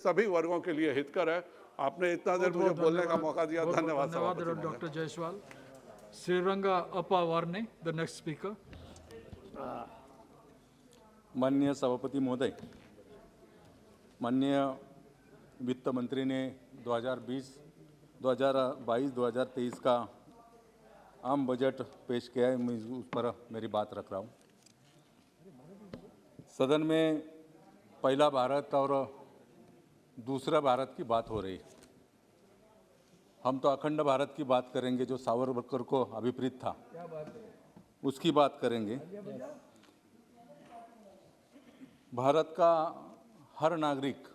सभी वर्गों के लिए हितकर है। आपने इतना देर मुझे बोलने का मौका दिया, धन्यवाद। धन्यवाद doctor Jaiswal. Shriranga Appa Warne, the next speaker. माननीय सभापति महोदय, माननीय वित्त मंत्री ने 2022-2023 का आम बजट पेश किया है। मैं उस पर मेरी बात रख रहा हूँ। सदन में पहला भारत और दूसरा भारत की बात हो रही है। हम तो अखंड भारत की बात करेंगे, जो सावरकर को अभिप्रेत था, उसकी बात करेंगे। भारत का हर नागरिक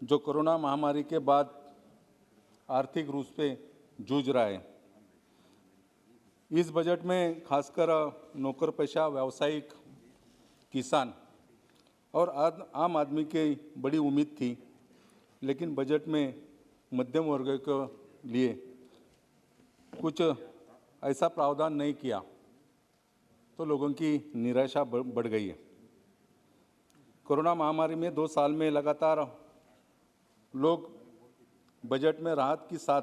जो कोरोना महामारी के बाद आर्थिक रूप से जूझ रहा है, इस बजट में खासकर नौकरपेशा, व्यावसायिक, किसान और आम आदमी की बड़ी उम्मीद थी, लेकिन बजट में मध्यम वर्ग के लिए कुछ ऐसा प्रावधान नहीं किया तो लोगों की निराशा बढ़ गई है। कोरोना महामारी में 2 साल में लगातार लोग बजट में राहत के साथ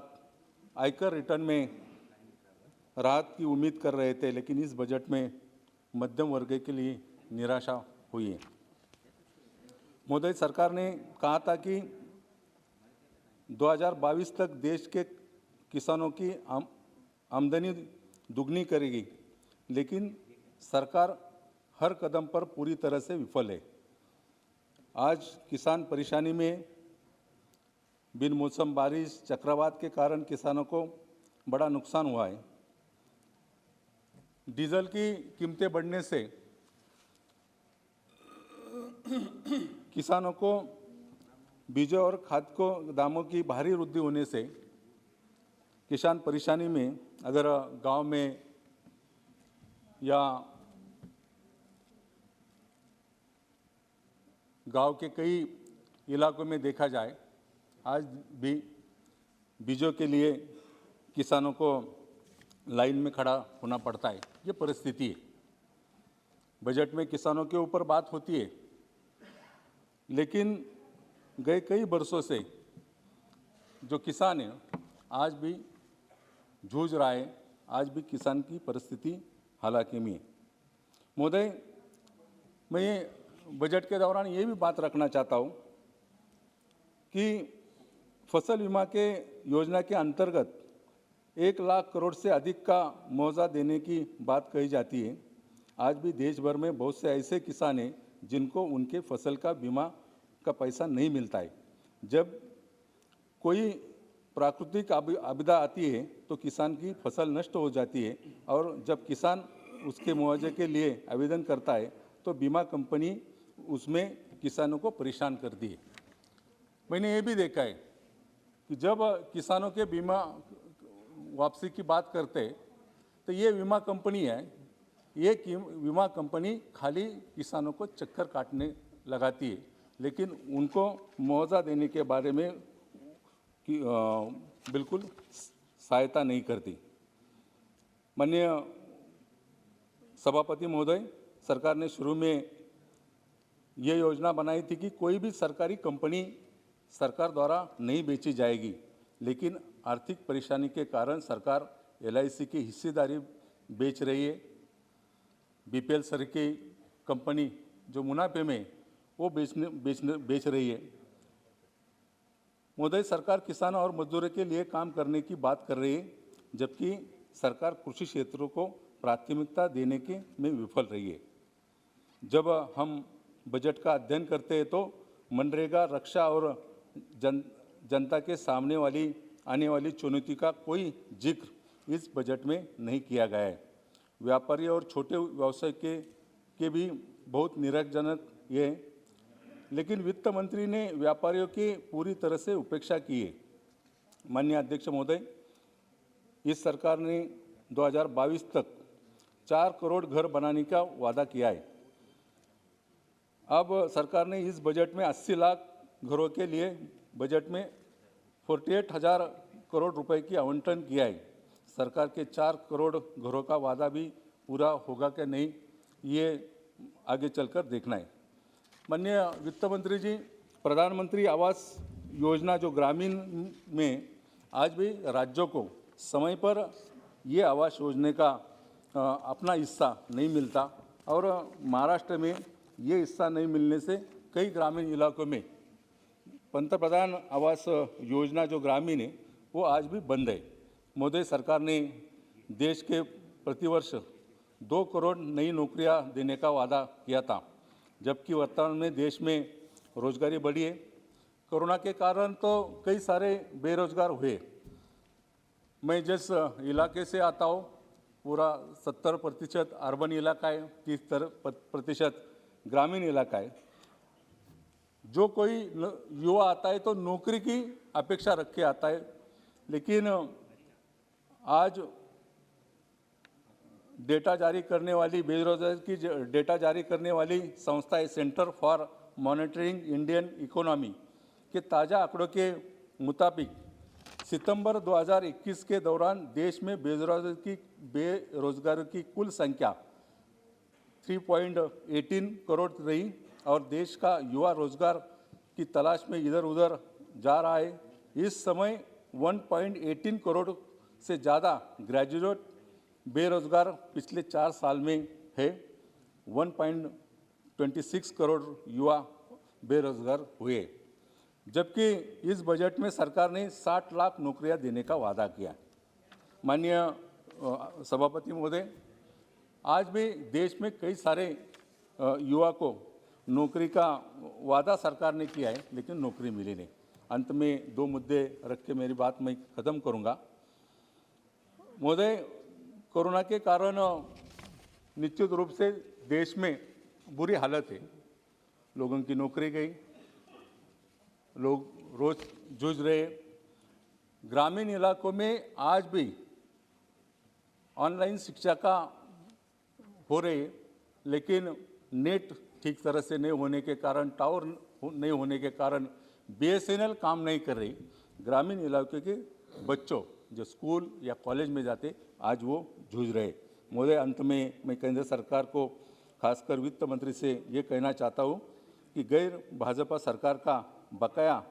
आयकर रिटर्न में राहत की उम्मीद कर रहे थे, लेकिन इस बजट में मध्यम वर्ग के लिए निराशा हुई है। मोदी सरकार ने कहा था कि 2022 तक देश के किसानों की आमदनी दुगनी करेगी, लेकिन सरकार हर कदम पर पूरी तरह से विफल है। आज किसान परेशानी में, बिन मौसम बारिश, चक्रवात के कारण किसानों को बड़ा नुकसान हुआ है। डीजल की कीमतें बढ़ने से किसानों को बीजों और खाद को दामों की भारी वृद्धि होने से किसान परेशानी में, अगर गांव में या गांव के कई इलाकों में देखा जाए, आज भी बीजों के लिए किसानों को लाइन में खड़ा होना पड़ता है। ये परिस्थिति है। बजट में किसानों के ऊपर बात होती है, लेकिन गए कई वर्षों से जो किसान है आज भी जूझ रहा है। आज भी किसान की परिस्थिति हालांकि में है। महोदय, मैं बजट के दौरान ये भी बात रखना चाहता हूँ कि फसल बीमा के योजना के अंतर्गत 1 लाख करोड़ से अधिक का मुआवजा देने की बात कही जाती है। आज भी देश भर में बहुत से ऐसे किसान हैं जिनको उनके फसल का बीमा का पैसा नहीं मिलता है। जब कोई प्राकृतिक आपदा आती है तो किसान की फसल नष्ट हो जाती है, और जब किसान उसके मुआवजे के लिए आवेदन करता है तो बीमा कंपनी उसमें किसानों को परेशान करती है। मैंने ये भी देखा है कि जब किसानों के बीमा वापसी की बात करते तो ये बीमा कंपनी है, ये बीमा कंपनी खाली किसानों को चक्कर काटने लगाती है, लेकिन उनको मुआवजा देने के बारे में बिल्कुल सहायता नहीं करती। माननीय सभापति महोदय, सरकार ने शुरू में ये योजना बनाई थी कि कोई भी सरकारी कंपनी सरकार द्वारा नहीं बेची जाएगी, लेकिन आर्थिक परेशानी के कारण सरकार LIC की हिस्सेदारी बेच रही है। BPL सर की कंपनी जो मुनाफे में वो बेच रही है। मोदी सरकार किसानों और मजदूरों के लिए काम करने की बात कर रही है, जबकि सरकार कृषि क्षेत्रों को प्राथमिकता देने के में विफल रही है। जब हम बजट का अध्ययन करते हैं तो मनरेगा, रक्षा और जनता के सामने आने वाली चुनौती का कोई जिक्र इस बजट में नहीं किया गया है। व्यापारी और छोटे व्यवसाय के भी बहुत निराशाजनक ये है, लेकिन वित्त मंत्री ने व्यापारियों की पूरी तरह से उपेक्षा की है। माननीय अध्यक्ष महोदय, इस सरकार ने 2022 तक 4 करोड़ घर बनाने का वादा किया है। अब सरकार ने इस बजट में 80 लाख घरों के लिए बजट में 48,000 करोड़ रुपए की आवंटन किया है। सरकार के 4 करोड़ घरों का वादा भी पूरा होगा कि नहीं, ये आगे चलकर देखना है। माननीय वित्त मंत्री जी, प्रधानमंत्री आवास योजना जो ग्रामीण में आज भी राज्यों को समय पर ये आवास योजना का अपना हिस्सा नहीं मिलता और महाराष्ट्र में ये हिस्सा नहीं मिलने से कई ग्रामीण इलाकों में पंतप्रधान आवास योजना जो ग्रामीण है वो आज भी बंद है। मोदी सरकार ने देश के प्रतिवर्ष 2 करोड़ नई नौकरियां देने का वादा किया था, जबकि वर्तमान में देश में रोजगारी बढ़ी है। कोरोना के कारण तो कई सारे बेरोजगार हुए। मैं जिस इलाके से आता हूँ पूरा 70% अर्बन इलाका है, 30% ग्रामीण इलाका है। जो कोई युवा आता है तो नौकरी की अपेक्षा रख के आता है, लेकिन आज डेटा जारी करने वाली बेरोजगारी की डेटा जारी करने वाली संस्था है centre for monitoring Indian economy के ताज़ा आंकड़ों के मुताबिक सितंबर 2021 के दौरान देश में बेरोजगारों की कुल संख्या 3.18 करोड़ रही और देश का युवा रोजगार की तलाश में इधर उधर जा रहा है। इस समय 1.18 करोड़ से ज़्यादा ग्रेजुएट बेरोजगार पिछले 4 साल में है। 1.26 करोड़ युवा बेरोजगार हुए, जबकि इस बजट में सरकार ने 60 लाख नौकरियां देने का वादा किया। माननीय सभापति महोदय, आज भी देश में कई सारे युवा को नौकरी का वादा सरकार ने किया है, लेकिन नौकरी मिली नहीं। अंत में 2 मुद्दे रख के मेरी बात मैं ख़त्म करूंगा। महोदय, कोरोना के कारण निश्चित रूप से देश में बुरी हालत है। लोगों की नौकरी गई, लोग रोज जूझ रहे। ग्रामीण इलाकों में आज भी ऑनलाइन शिक्षा का हो रही है, लेकिन नेट ठीक तरह से नहीं होने के कारण, टावर नहीं होने के कारण BSNL काम नहीं कर रही। ग्रामीण इलाके के बच्चों जो स्कूल या कॉलेज में जाते आज वो जूझ रहे। महोदय, अंत में मैं केंद्र सरकार को खासकर वित्त मंत्री से ये कहना चाहता हूँ कि गैर भाजपा सरकार का बकाया,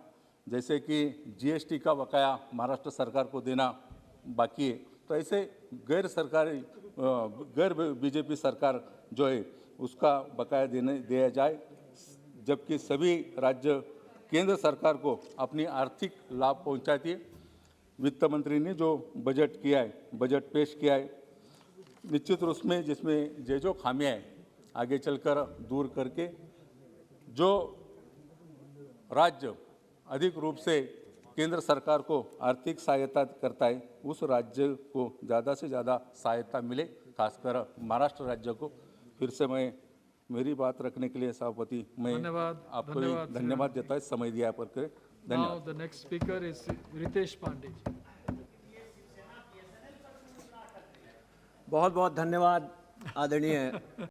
जैसे कि GST का बकाया महाराष्ट्र सरकार को देना बाकी है, तो ऐसे गैर BJP सरकार जो है उसका बकाया दिया जाए, जबकि सभी राज्य केंद्र सरकार को अपनी आर्थिक लाभ पहुंचाती है। वित्त मंत्री ने जो बजट पेश किया है, निश्चित रूप में जिसमें जो खामियां हैं आगे चलकर दूर करके जो राज्य अधिक रूप से केंद्र सरकार को आर्थिक सहायता करता है उस राज्य को ज़्यादा से ज़्यादा सहायता मिले, खासकर महाराष्ट्र राज्य को। फिर से मैं मेरी बात रखने के लिए सभापति मैं आपको धन्यवाद देता है, समय दिया पर के धन्यवाद। Now the next speaker is Ritesh Pandey. बहुत बहुत धन्यवाद आदरणीय